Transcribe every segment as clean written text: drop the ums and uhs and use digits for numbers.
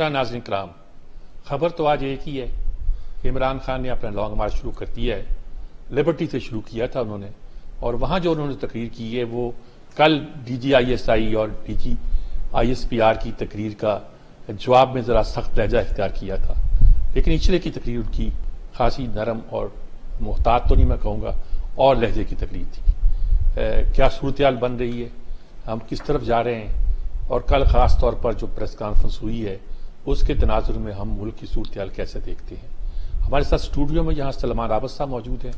ناظرین کرام، خبر تو آج ایک ہی ہے کہ عمران خان نے اپنا لانگ مارچ شروع کر دیا ہے. لبرٹی سے شروع کیا تھا انہوں نے، اور وہاں جو انہوں نے تقریر کی ہے وہ کل D G I S I اور D G I S P R کی تقریر کا جواب میں ذرا سخت لہجہ اختیار کیا تھا، لیکن نچلے کی تقریر ان کی خاصی نرم اور محتاط تو نہیں میں کہوں گا، اور لہجے کی تقریر تھی. کیا صورتحال بن رہی ہے، ہم کس طرف جا رہے ہیں، اور کل خاص طور پر جو پریس کانفرنس ہوئی ہے اس کے تناظر میں ہم ملک کی صورتحال کیسے دیکھتے ہیں. ہمارے ساتھ اسٹوڈیو میں یہاں سلمان رابط صاحب موجود ہیں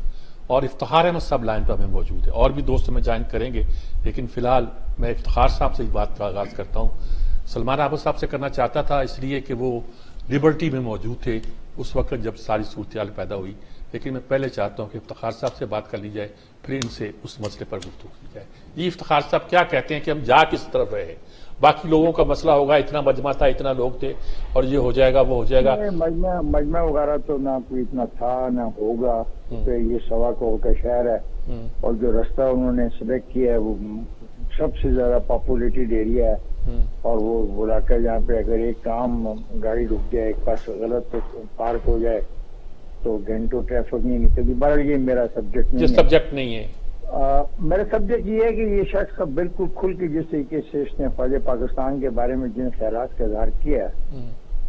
اور افتخار احمد صاحب لائن پر ہمیں موجود ہے، اور بھی دوست ہمیں جوائن کریں گے، لیکن فی الحال میں افتخار صاحب سے اس بات کا آغاز کرتا ہوں. سلمان رابط صاحب سے کرنا چاہتا تھا اس لیے کہ وہ لبرٹی میں موجود تھے اس وقت جب ساری صورتحال پیدا ہوئی، لیکن میں پہلے چاہتا ہوں کہ افتخار صاحب سے بات کر لی جائے، پھر ان سے اس مسئلے پر گفتگو کی جائے. جی افتخار صاحب، کیا کہتے ہیں کہ ہم جا کس طرف رہے ہیں؟ باقی لوگوں کا مسئلہ ہوگا، اتنا مجمع تھا، اتنا لوگ تھے، اور یہ ہو جائے گا وہ ہو جائے گا. مجمع وغیرہ تو نہ کوئی اتنا تھا نہ ہوگا، کہ یہ سوا کروڑ کا شہر ہے، اور جو رستہ انہوں نے سلیکٹ کیا ہے وہ سب سے زیادہ پاپولیٹڈ ایریا ہے، اور وہ علاقہ جہاں پہ اگر ایک کام گاڑی رک جائے، ایک پاس غلط پارک ہو جائے تو گھنٹوں ٹریفک نہیں نکلتی. بہرحال یہ میرا سبجیکٹ نہیں ہے. سبجیکٹ نہیں ہے میرا سبجیکٹ یہ ہے کہ یہ شخص کا بالکل کھل کے جس طریقے سے اس نے فوج پاکستان کے بارے میں جن خیالات کا اظہار کیا،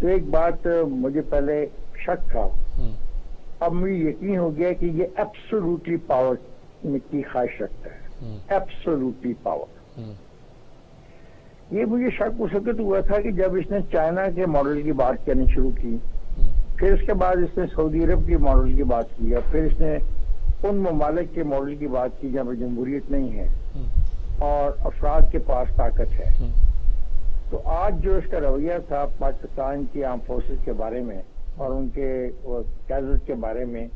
تو ایک بات مجھے پہلے شک تھا، اب مجھے یقین ہو گیا کہ یہ ایبسولوٹلی پاور کی خواہش رکھتا ہے. Absolutely power. یہ مجھے شک اس وقت ہوا تھا کہ جب اس نے چائنا کے ماڈل کی بات کرنی شروع کی، پھر اس کے بعد اس نے سعودی عرب کے ماڈل کی بات کی، پھر اس نے ان ممالک کے ماڈل کی بات کی جہاں پہ جمہوریت نہیں ہے اور افراد کے پاس طاقت ہے. تو آج جو اس کا رویہ تھا پاکستان کی آرم فورسز کے بارے میں اور ان کے قیادت کے بارے میں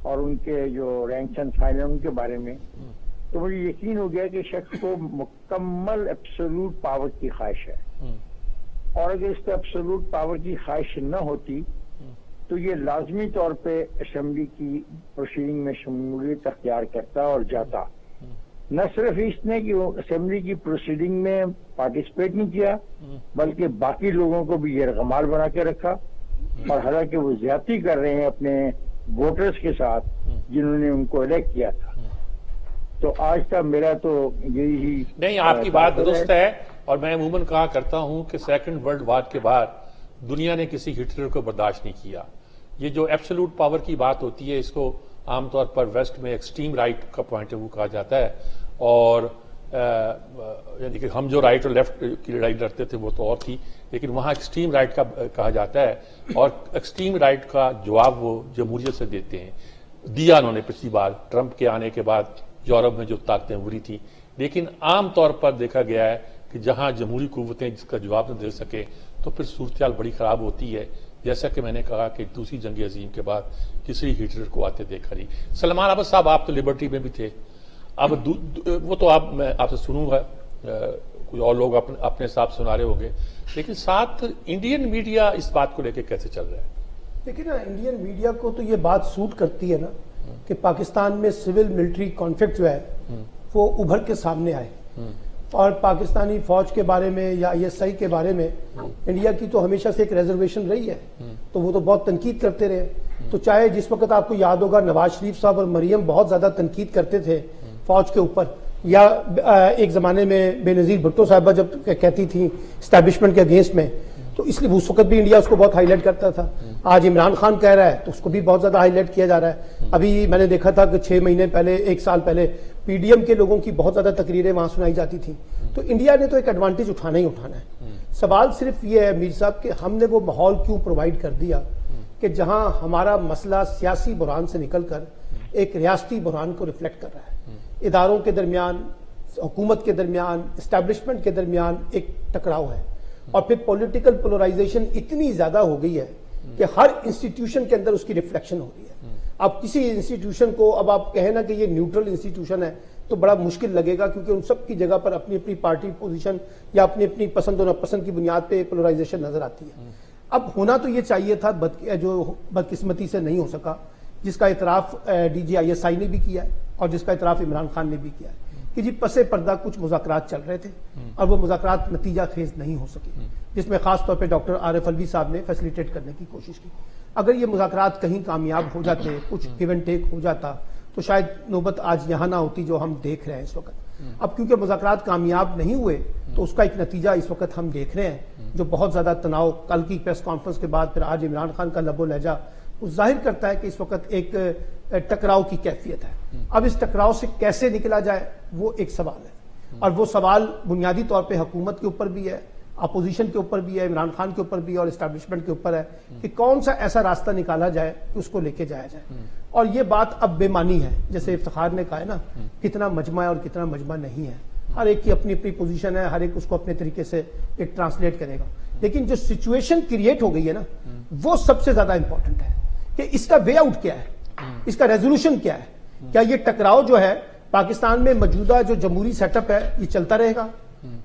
اور ان کے جو رینکس اینڈ فائل ہیں ان کے بارے میں، تو مجھے یقین ہو گیا کہ شخص کو مکمل ایبسولوٹ پاور کی خواہش ہے، اور اگر اس کو ایبسولوٹ پاور کی خواہش نہ ہوتی تو یہ لازمی طور پہ اسمبلی کی پروسیڈنگ میں شمولیت اختیار کرتا اور جاتا. نہ صرف اس نے کہ اسمبلی کی پروسیڈنگ میں پارٹیسپیٹ نہیں کیا، بلکہ باقی لوگوں کو بھی یرغمال بنا کے رکھا، اور حالانکہ وہ زیادتی کر رہے ہیں اپنے ووٹرز کے ساتھ جنہوں نے ان کو الیکٹ کیا تھا. تو آج کا میرا تو یہی نہیں، آپ کی بات درست ہے، اور میں عموماً کہا کرتا ہوں کہ سیکنڈ ورلڈ وار کے بعد دنیا نے کسی ہٹلر کو برداشت نہیں کیا. یہ جو ایبسولوٹ پاور کی بات ہوتی ہے اس کو عام طور پر ویسٹ میں ایکسٹریم رائٹ کا پوائنٹ آف ویو کہا جاتا ہے، اور یعنی کہ ہم جو رائٹ اور لیفٹ کی لڑائی لڑتے تھے وہ تو اور تھی، لیکن وہاں ایکسٹریم رائٹ کا کہا جاتا ہے، اور ایکسٹریم رائٹ کا جواب وہ جمہوریت سے دیتے ہیں. دیا انہوں نے پچھلی بار ٹرمپ کے آنے کے بعد یورپ میں جو طاقتیں ابھری تھیں، لیکن عام طور پر دیکھا گیا ہے کہ جہاں جمہوری قوتیں جس کا جواب نہ دے سکے تو پھر صورتحال بڑی خراب ہوتی ہے، جیسا کہ میں نے کہا کہ دوسری جنگ عظیم کے بعد کسی ہٹلر کو آتے دیکھا نہیں. سلمان رابط صاحب، آپ تو لبرٹی میں بھی تھے، اب وہ تو میں آپ سے سنوں گا، کوئی اور لوگ اپنے حساب سے سنا رہے ہوں گے، لیکن ساتھ انڈین میڈیا اس بات کو لے کے کیسے چل رہا ہے؟ لیکن انڈین میڈیا کو تو یہ بات سوٹ کرتی ہے نا کہ پاکستان میں سول ملٹری کانفلکٹ جو ہے وہ ابھر کے سامنے آئے، اور پاکستانی فوج کے بارے میں یا آئی ایس آئی کے بارے میں انڈیا کی تو ہمیشہ سے ایک ریزرویشن رہی ہے، تو وہ تو بہت تنقید کرتے رہے. تو چاہے جس وقت آپ کو یاد ہوگا نواز شریف صاحب اور مریم بہت زیادہ تنقید کرتے تھے فوج کے اوپر، یا ایک زمانے میں بے نظیر بھٹو صاحبہ جب کہتی تھیں اسٹیبلشمنٹ کے اگینسٹ میں، تو اس لیے اس وقت بھی انڈیا اس کو بہت ہائی لائٹ کرتا تھا. آج عمران خان کہہ رہا ہے تو اس کو بھی بہت زیادہ ہائی لائٹ کیا جا رہا ہے. ابھی میں نے دیکھا تھا کہ 6 مہینے پہلے، 1 سال پہلے پی ڈی ایم کے لوگوں کی بہت زیادہ تقریریں وہاں سنائی جاتی تھیں. تو انڈیا نے تو ایک ایڈوانٹیج اٹھانا ہی اٹھانا ہے. سوال صرف یہ ہے میر صاحب کہ ہم نے وہ ماحول کیوں پرووائڈ کر دیا کہ جہاں ہمارا مسئلہ سیاسی بحران سے نکل کر ایک ریاستی بحران کو ریفلیکٹ کر رہا ہے. اداروں کے درمیان، حکومت کے درمیان، اسٹیبلشمنٹ کے درمیان ایک ٹکراؤ ہے، اور پھر پولیٹیکل پولرائزیشن اتنی زیادہ ہو گئی ہے کہ ہر انسٹیٹیوشن کے اندر اس کی ریفلیکشن ہو رہی ہے. اب کسی انسٹیٹیوشن کو اب آپ کہیں نا کہ یہ نیوٹرل انسٹیٹیوشن ہے تو بڑا مشکل لگے گا، کیونکہ ان سب کی جگہ پر اپنی اپنی پارٹی پوزیشن یا اپنی اپنی پسند و ناپسند کی بنیاد پہ پولرائزیشن نظر آتی ہے. اب ہونا تو یہ چاہیے تھا، جو بدقسمتی سے نہیں ہو سکا، جس کا اعتراف ڈی جی آئی ایس آئی نے بھی کیا ہے اور جس کا اعتراف عمران خان نے بھی کیا ہے کہ جی پس پردہ کچھ مذاکرات چل رہے تھے اور وہ مذاکرات نتیجہ خیز نہیں ہو سکے، جس میں خاص طور پہ ڈاکٹر عارف الوی صاحب نے فیسیلیٹیٹ کرنے کی کوشش کی۔ اگر یہ مذاکرات کہیں کامیاب ہو جاتے، کچھ گیو اینڈ ٹیک ہو جاتا، تو شاید نوبت آج یہاں نہ ہوتی جو ہم دیکھ رہے ہیں اس وقت۔ اب کیونکہ مذاکرات کامیاب نہیں ہوئے تو اس کا ایک نتیجہ اس وقت ہم دیکھ رہے ہیں جو بہت زیادہ تناؤ، کل کی پریس کانفرنس کے بعد پھر آج عمران خان کا لب و لہجہ وہ ظاہر کرتا ہے کہ اس وقت ایک ٹکراؤ کی کیفیت ہے۔ اب اس ٹکراؤ سے کیسے نکلا جائے وہ ایک سوال ہے، اور وہ سوال بنیادی طور پہ حکومت کے اوپر بھی ہے، اپوزیشن کے اوپر بھی ہے، عمران خان کے اوپر بھی ہے اور اسٹیبلشمنٹ کے اوپر ہے کہ کون سا ایسا راستہ نکالا جائے کہ اس کو لے کے جایا جائے۔ اور یہ بات اب بے معنی ہے، جیسے افتخار نے کہا ہے نا، کتنا مجمع ہے اور کتنا مجمع نہیں ہے، ہر ایک کی اپنی اپنی پوزیشن ہے، ہر ایک اس کو اپنے طریقے سے ایک ٹرانسلیٹ کرے گا، لیکن جو سچویشن کریٹ ہو گئی ہے نا وہ سب سے زیادہ امپورٹنٹ ہے کہ اس کا وے آؤٹ کیا ہے، اس کا ریزولوشن کیا ہے۔ کیا یہ ٹکراؤ جو ہے پاکستان میں موجودہ جو جمہوری سیٹ اپ ہے یہ چلتا رہے گا،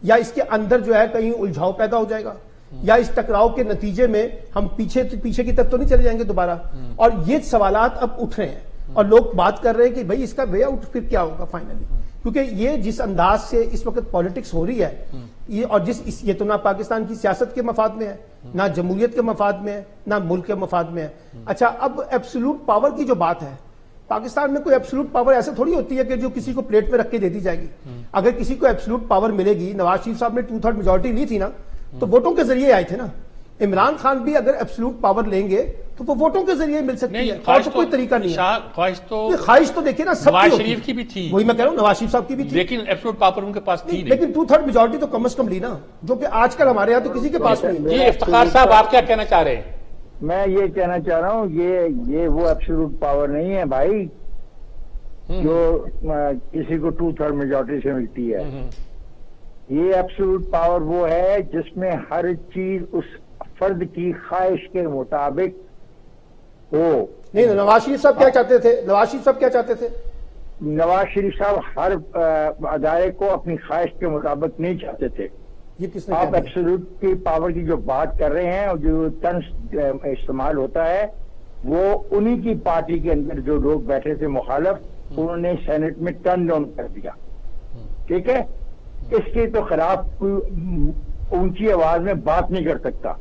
یا اس کے اندر جو ہے کہیں الجھاؤ پیدا ہو جائے گا، یا اس ٹکراؤ کے نتیجے میں ہم پیچھے کی طرف تو نہیں چلے جائیں گے دوبارہ؟ اور یہ سوالات اب اٹھ رہے ہیں اور لوگ بات کر رہے ہیں کہ بھئی اس کا وے آؤٹ پھر کیا ہوگا فائنلی، کیونکہ یہ جس انداز سے اس وقت پالیٹکس ہو رہی ہے یہ، اور یہ تو نہ پاکستان کی سیاست کے مفاد میں ہے، نہ جمہوریت کے مفاد میں ہے، نہ ملک کے مفاد میں ہے۔ اچھا، اب ایبسولوٹ پاور کی جو بات ہے، پاکستان میں کوئی ایبسولوٹ پاور ایسے تھوڑی ہوتی ہے کہ جو کسی کو پلیٹ میں رکھ کے دے دی جائے گی۔ اگر کسی کو ایبسولوٹ پاور ملے گی، نواز شریف صاحب نے 2/3 میجورٹی لی تھی نا تو ووٹوں کے ذریعے آئے تھے نا، عمران خان بھی اگر ایبسولوٹ پاور لیں گے تو وہ ووٹوں کے ذریعے مل سکتی ہے، اور تو کوئی طریقہ نہیں ہے۔ خواہش تو دیکھیں نا، سب نواز شریف کی بھی تھی، وہی میں کہہ رہا ہوں، نواز شریف صاحب کی بھی تھی، لیکن ایبسولوٹ پاور ان کے پاس تھی نہیں، لیکن 2/3 میجورٹی تو کم از کم لی نا، جو کہ آج کل ہمارے یہاں تو کسی کے پاس نہیں ہے۔ جی افتخار صاحب، آپ کیا کہنا چاہ رہے ہیں؟ میں یہ کہنا چاہ رہا ہوں یہ وہ ایبسولوٹ پاور نہیں ہے بھائی جو کسی کو 2/3 میجورٹی سے ملتی ہے۔ یہ ایبسولوٹ پاور وہ ہے جس میں ہر چیز اس فرد کی خواہش کے مطابق ہو۔ نہیں، نواز شریف صاحب کیا چاہتے تھے؟ نواز شریف صاحب کیا چاہتے تھے؟ نواز شریف صاحب ہر ادارے کو اپنی خواہش کے مطابق نہیں چاہتے تھے۔ یہ کس نے آپ ایبسولوٹ کی پاور کی جو بات کر رہے ہیں اور جو طنز استعمال ہوتا ہے وہ انہی کی پارٹی کے اندر جو لوگ بیٹھے تھے مخالف، انہوں نے سینٹ میں ٹرن ڈاؤن کر دیا، ٹھیک ہے؟ اس کے تو خلاف کوئی اونچی آواز میں بات نہیں کر سکتا۔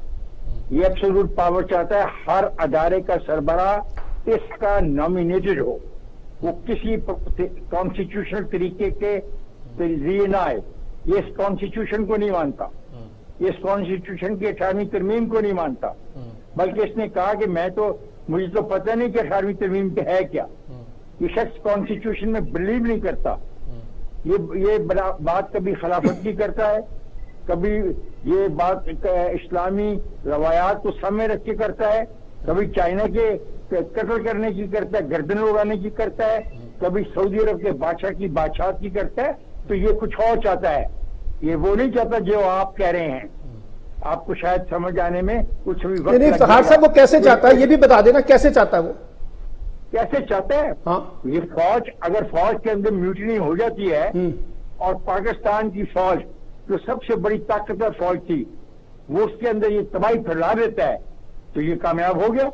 یہ ایبسولوٹ پاور چاہتا ہے ہر ادارے کا سربراہ اس کا نامینیٹڈ ہو، وہ کسی کانسٹیٹیوشنل طریقے کے ذریعے نہ آئے۔ یہ اس کانسٹیٹیوشن کو نہیں مانتا، یہ اس کانسٹیٹیوشن کی 18ویں ترمیم کو نہیں مانتا، بلکہ اس نے کہا کہ مجھے تو پتہ نہیں کہ 18ویں ترمیم کے ہے کیا۔ یہ شخص کانسٹیٹیوشن میں بلیو نہیں کرتا، یہ بات کبھی خلافت کی کرتا ہے، کبھی یہ بات اسلامی روایات کو سامنے رکھ کے کرتا ہے، کبھی چائنا کے قتل کرنے کی کرتا ہے، گردن اڑانے کی کرتا ہے، کبھی سعودی عرب کے بادشاہ کی بادشاہت کی کرتا ہے۔ تو یہ کچھ اور چاہتا ہے، یہ وہ نہیں چاہتا جو آپ کہہ رہے ہیں۔ آپ کو شاید سمجھ آنے میں کچھ بھی وقت نہیں، افتخار صاحب وہ کیسے چاہتا ہے یہ بھی بتا دینا، کیسے چاہتا ہے وہ؟ کیسے چاہتا ہے؟ ہاں، یہ فوج، اگر فوج کے اندر میوٹنی ہو جاتی ہے اور پاکستان کی فوج جو سب سے بڑی طاقتور فوج تھی وہ اس کے اندر یہ تباہی پھیلا دیتا ہے تو یہ کامیاب ہو گیا۔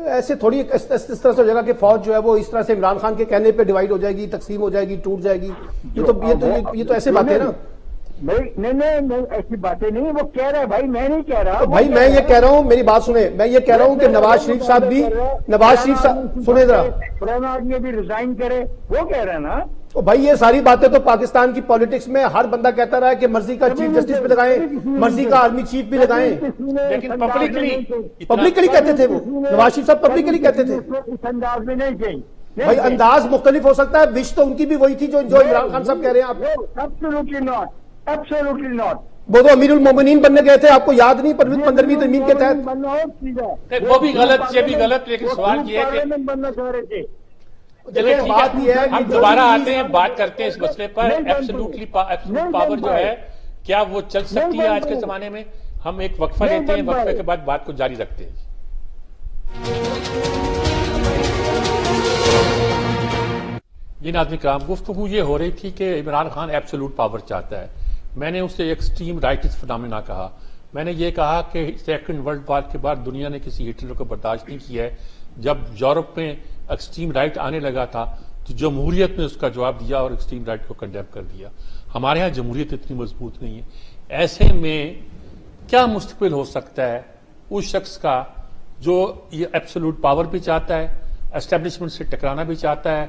ایسے تھوڑی اس طرح سے ہو جائے گا کہ فوج جو ہے وہ اس طرح سے عمران خان کے کہنے پہ ڈیوائیڈ ہو جائے گی، تقسیم ہو جائے گی، ٹوٹ جائے گی، یہ تو ایسے باتیں نا۔ نہیں ایسی باتیں نہیں، وہ کہہ رہا ہے بھائی، میں نہیں کہہ رہا بھائی، میں یہ کہہ رہا ہوں، میری بات سنیں، میں یہ کہہ رہا ہوں کہ نواز شریف صاحب بھی، نواز شریف صاحب سنیں ذرا، پرانا آدمی بھی ریزائن کرے، وہ کہہ رہا ہے نا۔ تو بھائی یہ ساری باتیں تو پاکستان کی پالیٹکس میں ہر بندہ کہتا رہا ہے کہ مرضی کا چیف جسٹس بھی لگائیں، مرضی کا آرمی چیف بھی لگائیں، لیکن پبلکلی کہتے تھے وہ، نواز شریف صاحب پبلکلی کہتے تھے۔ اس انداز میں نہیں کہیں بھائی انداز مختلف ہو سکتا ہے، وش تو ان کی بھی وہی تھی جو عمران خان صاحب کہہ رہے ہیں آپ۔ Absolutely not, absolutely not. وہ تو امیر المومنین بننے گئے تھے، آپ کو یاد نہیں؟ 15ویں ترمیم کے تحت وہ بھی غلط، یہ بھی غلط، لیکن سوال یہ ہے کہ بننا چاہ رہے تھے۔ بات یہ ہے ہم دوبارہ آتے ہیں، بات کرتے ہیں اس مسئلے پر۔ ایبسولوٹ پاور جو ہے کیا وہ چل سکتی ہے آج کے زمانے میں؟ ہم ایک وقفہ لیتے ہیں، وقفے کے بعد بات کو جاری رکھتے ہیں۔ جی ناظرین کرام، گفتگو یہ ہو رہی تھی کہ عمران خان ایبسولوٹ پاور چاہتا ہے۔ میں نے اسے ایکسٹریم رائٹس فنامنا کہا۔ میں نے یہ کہا کہ سیکنڈ ورلڈ وار کے بعد دنیا نے کسی ہٹلر کو برداشت نہیں کیا ہے۔ جب یورپ میں ایکسٹریم رائٹ آنے لگا تھا تو تو جمہوریت نے اس کا جواب دیا اور ایکسٹریم رائٹ کو کنڈیم کر دیا. ہمارے ہاں جمہوریت اتنی مضبوط نہیں ہے. ایسے میں کیا مستقبل ہو سکتا ہے اس شخص کا جو یہ ایبسولوٹ پاور بھی چاہتا ہے, اسٹیبلشمنٹ سے ٹکرانا بھی چاہتا ہے,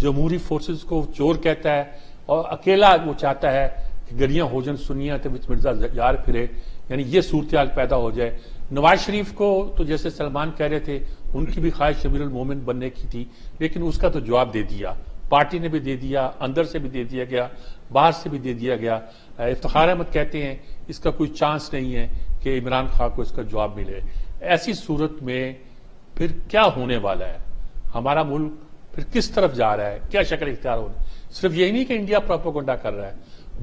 جمہوری فورسز کو چور کہتا ہے, اور اکیلا وہ چاہتا ہے کہ گلیاں ہو جن سنیاں تے وچ مرزا یار پھرے, یعنی یہ صورتحال پیدا ہو جائے. نواز شریف کو تو جیسے سلمان کہہ رہے تھے ان کی بھی خواہش امیر المومن بننے کی تھی, لیکن اس کا تو جواب دے دیا, پارٹی نے بھی دے دیا, اندر سے بھی دے دیا گیا, باہر سے بھی دے دیا گیا. افتخار احمد کہتے ہیں اس کا کوئی چانس نہیں ہے کہ عمران خان کو اس کا جواب ملے. ایسی صورت میں پھر کیا ہونے والا ہے؟ ہمارا ملک پھر کس طرف جا رہا ہے؟ کیا شکل اختیار ہو رہی ہے؟ صرف یہی نہیں کہ انڈیا پروپیگنڈا کر رہا ہے,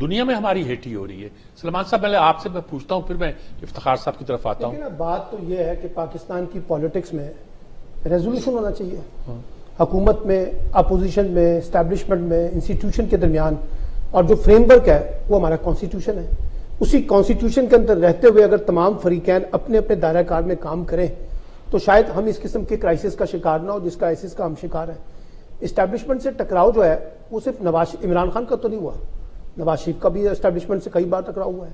دنیا میں ہماری ہیٹی ہو رہی ہے. سلمان صاحب پہلے آپ سے میں پوچھتا ہوں, پھر میں افتخار صاحب کی طرف آتا ہوں. بات تو یہ ہے کہ پاکستان کی پالیٹکس میں ریزولوشن ہونا چاہیے, حکومت میں, اپوزیشن میں, اسٹیبلشمنٹ میں, انسٹیٹیوشن کے درمیان, اور جو فریم ورک ہے وہ ہمارا کانسٹیٹیوشن ہے. اسی کانسٹیٹیوشن کے اندر رہتے ہوئے اگر تمام فریقین اپنے اپنے دائرہ کار میں کام کریں تو شاید ہم اس قسم کے کرائسس کا شکار نہ ہو جس کرائسس کا ہم شکار ہیں. اسٹیبلشمنٹ سے ٹکراؤ جو ہے وہ صرف عمران خان کا تو نہیں ہوا, نواز شریف کا بھی اسٹیبلشمنٹ سے کئی بار ٹکراؤ ہوا ہے,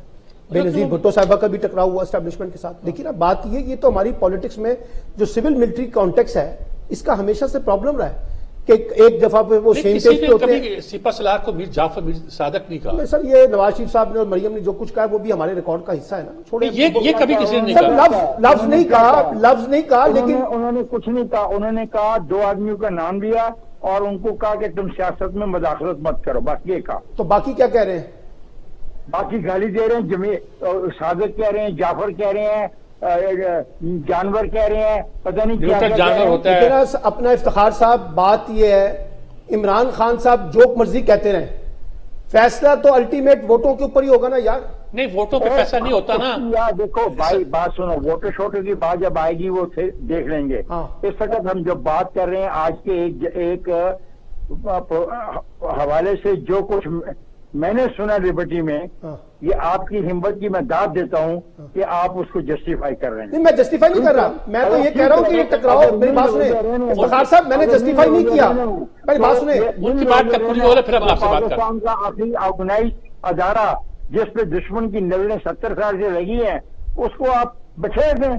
بے نظیر بھٹو صاحبہ کا بھی ٹکراؤ ہوا اسٹیبلشمنٹ کے ساتھ. دیکھیے نا بات یہ تو ہماری پالیٹکس میں جو سول ملٹری کانٹیکس ہے اس کا ہمیشہ سے پرابلم رہا ہے کہ ایک دفعہ پہ وہ سیم پیج پہ ہوتے ہیں. سپہ سالار کو میر جعفر میر صادق نہیں کہا سر, یہ نواز شریف صاحب نے اور مریم نے جو کچھ کہا وہ بھی ہمارے ریکارڈ کا حصہ ہے نا. چھوڑے یہ کبھی کسی نے لفظ نہیں کہا لیکن انہوں نے کچھ نہیں کہا. انہوں نے کہا 2 آدمیوں کا نام لیا اور ان کو کہا کہ تم سیاست میں مداخلت مت کرو, بس یہ کہا. تو باقی کیا کہہ رہے ہیں؟ باقی گالی دے رہے ہیں, صادق کہہ رہے ہیں, جعفر کہہ رہے ہیں, جانور کہہ رہے ہیں, پتہ نہیں کیا جانور ہوتا ہے. اپنا افتخار صاحب بات یہ ہے عمران خان صاحب جو مرضی کہتے رہیں, فیصلہ تو الٹیمیٹ ووٹوں کے اوپر ہی ہوگا نا یار. نہیں, ووٹوں پہ فیصلہ نہیں ہوتا نا یار. دیکھو بھائی بات سنو, ووٹر شوٹر کی بات جب آئے گی وہ دیکھ لیں گے. اس وقت ہم جب بات کر رہے ہیں آج کے ایک حوالے سے جو کچھ میں نے سنا لبرٹی میں, یہ آپ کی ہمت کی میں داد دیتا ہوں کہ آپ اس کو جسٹیفائی کر رہے ہیں. نہیں, میں جسٹیفائی نہیں کر رہا, میں تو یہ کہہ رہا ہوں کہ یہ ٹکراؤ. میری بات سنیں افتخار صاحب, میں نے جسٹیفائی نہیں کیا, میری بات سنیں. ان کی بات کا پوری ہو رہا ہے, پھر ہم آپ سے بات کریں. پاکستان کا آخری آرگنائز ادارہ جس پہ دشمن کی نظریں 70 سال سے لگی ہیں, اس کو آپ بچھیڑ دیں.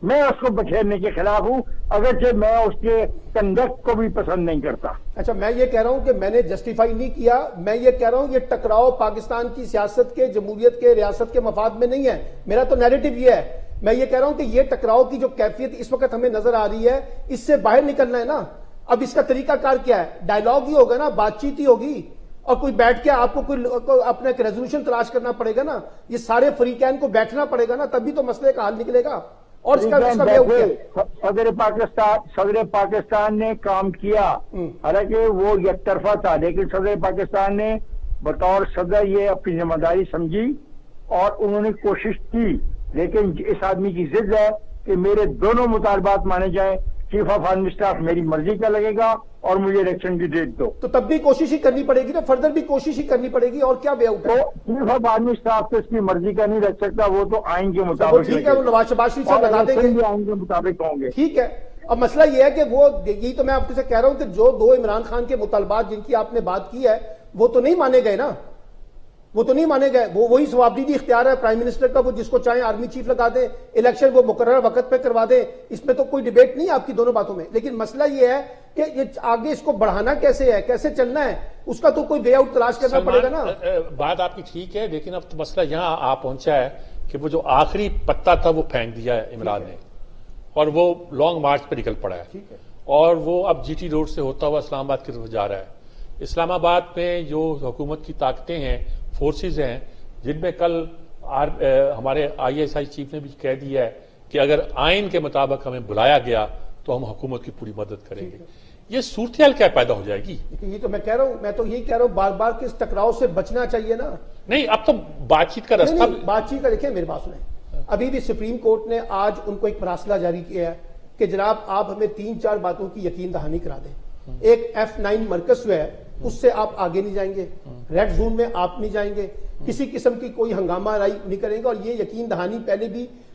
میں اس کو بچھیڑنے کے خلاف ہوں, اگرچہ میں اس کے کنڈکٹ کو بھی پسند نہیں کرتا. اچھا, میں یہ کہہ رہا ہوں کہ میں نے جسٹیفائی نہیں کیا, میں یہ کہہ رہا ہوں یہ ٹکراؤ پاکستان کی سیاست کے, جمہوریت کے, ریاست کے مفاد میں نہیں ہے. میرا تو نیریٹو یہ ہے. میں یہ کہہ رہا ہوں کہ یہ ٹکراؤ کی جو کیفیت اس وقت ہمیں نظر آ رہی ہے اس سے باہر نکلنا ہے نا. اب اس کا طریقہ کار کیا ہے؟ ڈائیلاگ ہی ہوگا نا, بات چیت ہی ہوگی, اور کوئی بیٹھ کے آپ کو کوئی اپنا ایک ریزولوشن تلاش کرنا پڑے گا نا. یہ سارے فریقین کو بیٹھنا پڑے گا نا, تبھی تو مسئلے کا حل نکلے گا. اور اس کا صدر پاکستان نے کام کیا, حالانکہ وہ یک طرفہ تھا, لیکن صدر پاکستان نے بطور صدر یہ اپنی ذمہ داری سمجھی اور انہوں نے کوشش کی. لیکن اس آدمی کی ضد ہے کہ میرے دونوں مطالبات مانے جائیں. چیف آف آرمی اسٹاف میری مرضی کا لگے گا اور مجھے الیکشن کی ڈیٹ دو, تو تب بھی کوشش ہی کرنی پڑے گی نا, فردر بھی کوشش ہی کرنی پڑے گی. اور کیا وے آؤٹ ہے؟ چیف آف آرمی اسٹاف تو اس کی مرضی کا نہیں رکھ سکتا, وہ تو آئین کے مطابق. ٹھیک ہے, وہ نواز شریف صاحب لگا دیں گے, آئین کے مطابق ہوں گے. ٹھیک ہے. اب مسئلہ یہ ہے کہ وہ, یہی تو میں آپ سے کہہ رہا ہوں کہ جو 2 عمران خان کے مطالبات جن کی آپ نے بات کی ہے وہ تو نہیں مانے گئے نا, وہ تو نہیں مانے گئے. وہی ثوابدیدی اختیار ہے پرائم منسٹر کا, وہ جس کو چاہیں آرمی چیف لگا دیں, الیکشن وہ مقررہ وقت پہ کروا دیں. اس میں تو کوئی ڈیبیٹ نہیں آپ کی دونوں باتوں میں. لیکن مسئلہ یہ ہے کہ یہ آگے اس کو بڑھانا کیسے ہے, کیسے چلنا ہے, اس کا تو کوئی وے آؤٹ تلاش کرنا پڑے گا نا. بات آپ کی ٹھیک ہے, لیکن اب تو مسئلہ یہاں آ پہنچا ہے کہ وہ جو آخری پتا تھا وہ پھینک دیا ہے عمران نے, اور وہ لانگ مارچ پہ نکل پڑا ہے, اور وہ اب جی ٹی روڈ سے ہوتا ہوا اسلام آباد کی طرف جا رہا ہے. اسلام آباد میں جو حکومت کی طاقتیں ہیں, فورسز ہیں, جن میں کل ہمارے ISI چیف نے بھی کہہ دیا ہے کہ اگر آئین کے مطابق ہمیں بلایا گیا تو ہم حکومت کی پوری مدد کریں گے. یہ صورتحال کیا پیدا ہو جائے گی؟ یہ تو میں کہہ رہا ہوں, میں تو یہی کہہ رہا ہوں بار بار کہ اس ٹکراؤ سے بچنا چاہیے نا. نہیں, اب تو بات چیت کا راستہ, بات چیت کا دیکھیں میری بات سنیں. ابھی بھی سپریم کورٹ نے آج ان کو ایک مراسلہ جاری کیا ہے کہ جناب آپ ہمیں 3-4 باتوں کی یقین دہانی کرا دیں. ایک F9 مرکز جو ہے اس سے آپ آگے نہیں جائیں گے, ریڈ زون میں آپ نہیں جائیں گے, کسی قسم کی کوئی ہنگامہ رائی نہیں کریں گے, اور یہ یقین دہانی پہلے بھی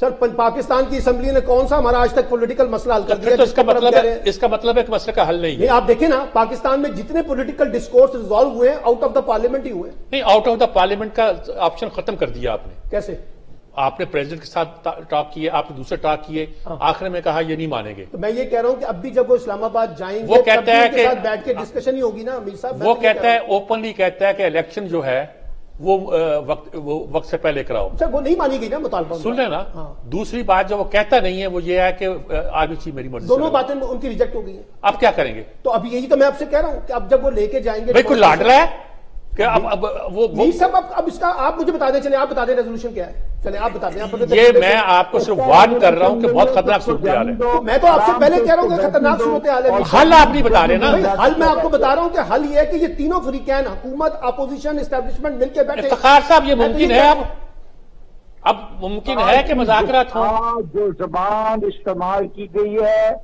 سر پاکستان کی اسمبلی نے کون سا ہمارا آج تک پولیٹیکل مسئلہ حل کر دیا؟ تو اس کا مطلب ہے کہ مسئلے کا حل نہیں ہے. آپ دیکھیں نا پاکستان میں جتنے پولیٹیکل ڈسکورس ریزالو ہوئے ہیں آؤٹ آف دا پارلیمنٹ ہی ہوئے. نہیں, آؤٹ آف دا پارلیمنٹ کا آپشن ختم کر دیا آپ نے. کیسے؟ آپ نے پریزیڈنٹ کے ساتھ ٹاک کیے, آپ نے دوسرے ٹاک کیے, آخر میں کہا یہ نہیں مانیں گے. تو میں یہ کہہ رہا ہوں کہ اب بھی جب وہ اسلام آباد جائیں گے وہ کہتا ہے کہ بیٹھ کے ڈسکشن ہی ہوگی نا امیر صاحب. وہ کہتا ہے اوپنلی کہتا ہے کہ الیکشن جو ہے وہ وقت سے پہلے کراؤ. سر وہ نہیں مانی گئی نا مطالبہ. سن لیں نا. دوسری بات جو وہ کہتا نہیں ہے وہ یہ ہے کہ آگے چیز میری مرضی. دونوں باتیں ان کی ریجیکٹ ہو گئی ہیں. اب کیا کریں گے؟ تو اب یہی تو میں آپ سے کہہ رہا ہوں کہ اب جب وہ لے کے جائیں گے بھائی کوئی لاڈ رہا ہے کہ اب وہ سب اب اس کا آپ مجھے بتا دیں. چلیں آپ بتا دیں ریزولوشن کیا ہے. چلیں آپ بتا دیں. یہ میں آپ کو صرف وارن کر رہا ہوں کہ بہت خطرناک صورتحال ہے. میں تو آپ سے پہلے کہہ رہا ہوں کہ خطرناک صورتحال ہے. حل آپ نہیں بتا رہے نا. حل میں آپ کو بتا رہا ہوں کہ حل یہ ہے کہ یہ تینوں فریقین حکومت اپوزیشن اسٹیبلشمنٹ مل کے بیٹھے. افتخار صاحب یہ ممکن ہے اب ممکن ہے کہ مذاکرات ہوں. جو زبان استعمال کی گئی ہے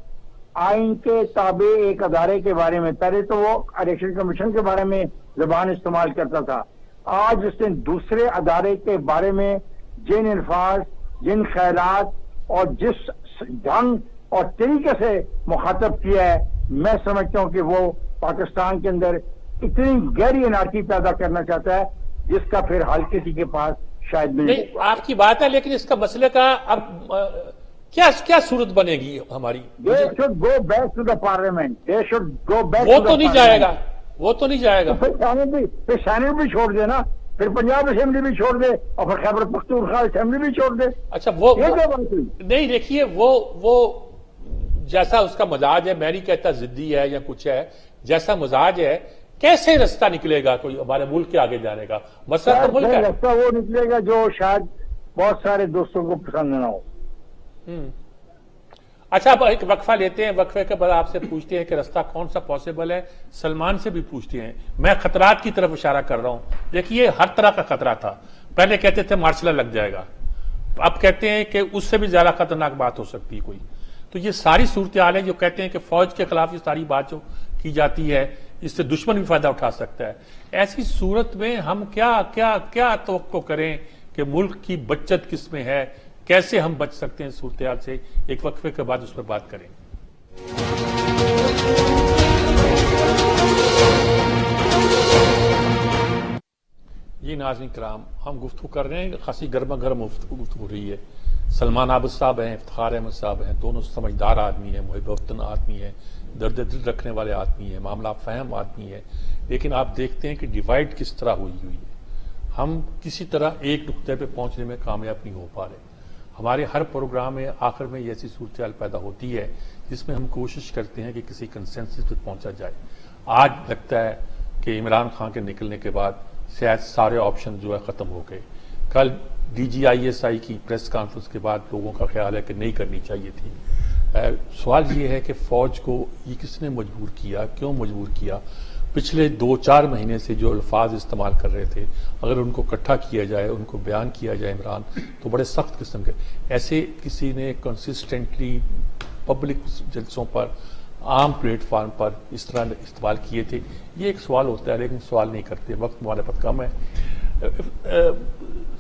آئین کے تابع ایک ادارے کے بارے میں, پہلے تو وہ الیکشن کمیشن کے بارے میں زبان استعمال کرتا تھا, آج اس نے دوسرے ادارے کے بارے میں جن الفاظ, جن خیالات اور جس ڈھنگ اور طریقے سے مخاطب کیا ہے, میں سمجھتا ہوں کہ وہ پاکستان کے اندر اتنی گہری انارکی پیدا کرنا چاہتا ہے جس کا پھر حل کسی کے پاس شاید نہیں. آپ کی بات ہے, لیکن اس کا مسئلے کا اب کیا صورت بنے گی ہماری؟ They should go back to the parliament. They should go back وہ to the تو نہیں parliament. جائے گا, وہ تو نہیں جائے گا. پھر سینٹ بھی چھوڑ دے نا, پھر پنجاب اسمبلی بھی چھوڑ دے اور پھر خیبر پختونخوا اسمبلی بھی چھوڑ دے. اچھا وہ نہیں دیکھیے وہ جیسا اس کا مزاج ہے, میں نہیں کہتا ضدی ہے یا کچھ ہے, جیسا مزاج ہے کیسے رستہ نکلے گا کوئی ہمارے ملک کے آگے جانے کا؟ مسئلہ تو ملک ہے. رستہ وہ نکلے گا جو شاید بہت سارے دوستوں کو پسند نہ ہو. اچھا اب ایک وقفہ لیتے ہیں, وقفے کے بعد آپ سے پوچھتے ہیں کہ رستہ کون سا پاسبل ہے. سلمان سے بھی پوچھتے ہیں. میں خطرات کی طرف اشارہ کر رہا ہوں. دیکھیے ہر طرح کا خطرہ تھا. پہلے کہتے تھے مارشل لا لگ جائے گا, اب کہتے ہیں کہ اس سے بھی زیادہ خطرناک بات ہو سکتی ہے کوئی. تو یہ ساری صورتحال ہے جو کہتے ہیں کہ فوج کے خلاف یہ ساری بات جو کی جاتی ہے اس سے دشمن بھی فائدہ اٹھا سکتا ہے. ایسی صورت میں ہم کیا توقع کریں کہ ملک کی بچت کس میں ہے, کیسے ہم بچ سکتے ہیں صورتحال سے؟ ایک وقفے کے بعد اس پر بات کریں. یہ ناظرین کرام, ہم گفتگو کر رہے ہیں, خاصی گرما گرم گفتگو ہو رہی ہے. سلمان عابد صاحب ہیں, افتخار احمد صاحب ہیں, دونوں سمجھدار آدمی ہیں, محب وطن آدمی ہیں, درد دل رکھنے والے آدمی ہیں, معاملہ فہم آدمی ہیں. لیکن آپ دیکھتے ہیں کہ ڈیوائڈ کس طرح ہوئی ہے. ہم کسی طرح ایک نقطے پہ پہنچنے میں کامیاب نہیں ہو پا رہے. ہمارے ہر پروگرام میں آخر میں ایسی صورتحال پیدا ہوتی ہے جس میں ہم کوشش کرتے ہیں کہ کسی کنسنسس پہ پہنچا جائے. آج لگتا ہے کہ عمران خان کے نکلنے کے بعد شاید سارے آپشن جو ہے ختم ہو گئے. کل DGISI کی پریس کانفرنس کے بعد لوگوں کا خیال ہے کہ نہیں کرنی چاہیے تھی. سوال یہ ہے کہ فوج کو یہ کس نے مجبور کیا, کیوں مجبور کیا؟ پچھلے 2-4 مہینے سے جو الفاظ استعمال کر رہے تھے, اگر ان کو اکٹھا کیا جائے, ان کو بیان کیا جائے عمران, تو بڑے سخت قسم کے ایسے کسی نے کنسسٹنٹلی پبلک جلسوں پر, عام پلیٹ فارم پر اس طرح استعمال کیے تھے. یہ ایک سوال ہوتا ہے, لیکن سوال نہیں کرتے, وقت ہمارے پاس کم ہے.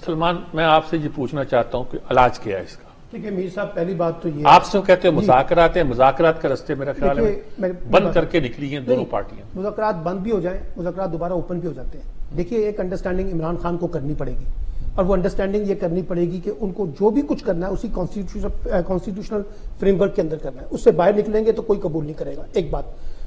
سلمان, میں آپ سے یہ پوچھنا چاہتا ہوں کہ علاج کیا ہے اس کا؟ ٹھیک ہے میر صاحب, پہلی بات تو یہ آپ سے کہتے ہیں مذاکرات ہیں, مذاکرات کا رستے میرا خیال ہے بند کر کے نکلی ہیں دونوں پارٹیاں. مذاکرات بند بھی ہو جائیں, مذاکرات دوبارہ اوپن بھی ہو جاتے ہیں. دیکھیے ایک انڈرسٹینڈنگ عمران خان کو کرنی پڑے گی, اور وہ انڈرسٹینڈنگ یہ کرنی پڑے گی کہ ان کو جو بھی کچھ کرنا ہے اسی کانسٹیٹیوشنل فریم ورک کے اندر کرنا ہے. اس سے باہر نکلیں گے تو کوئی قبول نہیں کرے گا, ایک بات.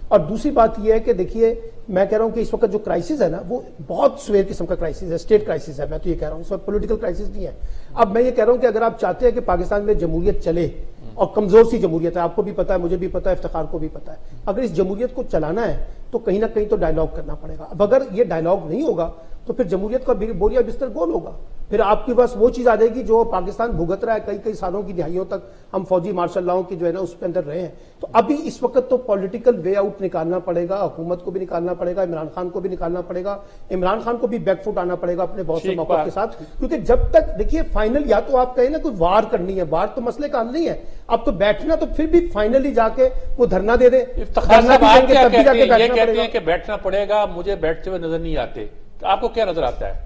اور دوسری بات یہ ہے کہ دیکھیے میں کہہ رہا ہوں کہ اس وقت جو کرائسس ہے نا وہ بہت سویر قسم کا کرائسس ہے, اسٹیٹ کرائسس ہے. میں تو یہ کہہ رہا ہوں اس وقت پولیٹیکل کرائسس نہیں ہے. اب میں یہ کہہ رہا ہوں کہ اگر آپ چاہتے ہیں کہ پاکستان میں جمہوریت چلے, اور کمزور سی جمہوریت ہے, آپ کو بھی پتا ہے, مجھے بھی پتا ہے, افتخار کو بھی پتا ہے, اگر اس جمہوریت کو چلانا ہے تو کہیں نہ کہیں تو ڈائلاگ کرنا پڑے گا. اب اگر یہ ڈائلاگ نہیں ہوگا تو پھر جمہوریت کا بوریا بستر گول ہوگا. پھر آپ کے پاس وہ چیز آ جائے گی جو پاکستان بھگت رہا ہے کئی سالوں کی, دہائیوں تک ہم فوجی مارشل لاؤں کی جو ہے نا اس کے اندر رہے ہیں. تو ابھی اس وقت تو پولیٹیکل وے آؤٹ نکالنا پڑے گا, حکومت کو بھی نکالنا پڑے گا, عمران خان کو بھی نکالنا پڑے گا, عمران خان کو بھی بیک فٹ آنا پڑے گا اپنے بہت سے موقف کے ساتھ. کیونکہ جب تک دیکھیے فائنل, یا تو آپ کہیں نا کوئی وار کرنی ہے, وار تو مسئلے کا حل نہیں ہے. اب تو بیٹھنا تو پھر بھی فائنلی جا کے وہ دھرنا دے دیں. یہ کہتے ہیں کہ بیٹھنا پڑے گا, مجھے بیٹھتے ہوئے نظر نہیں آتے. آپ کو کیا نظر آتا ہے؟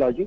Raji.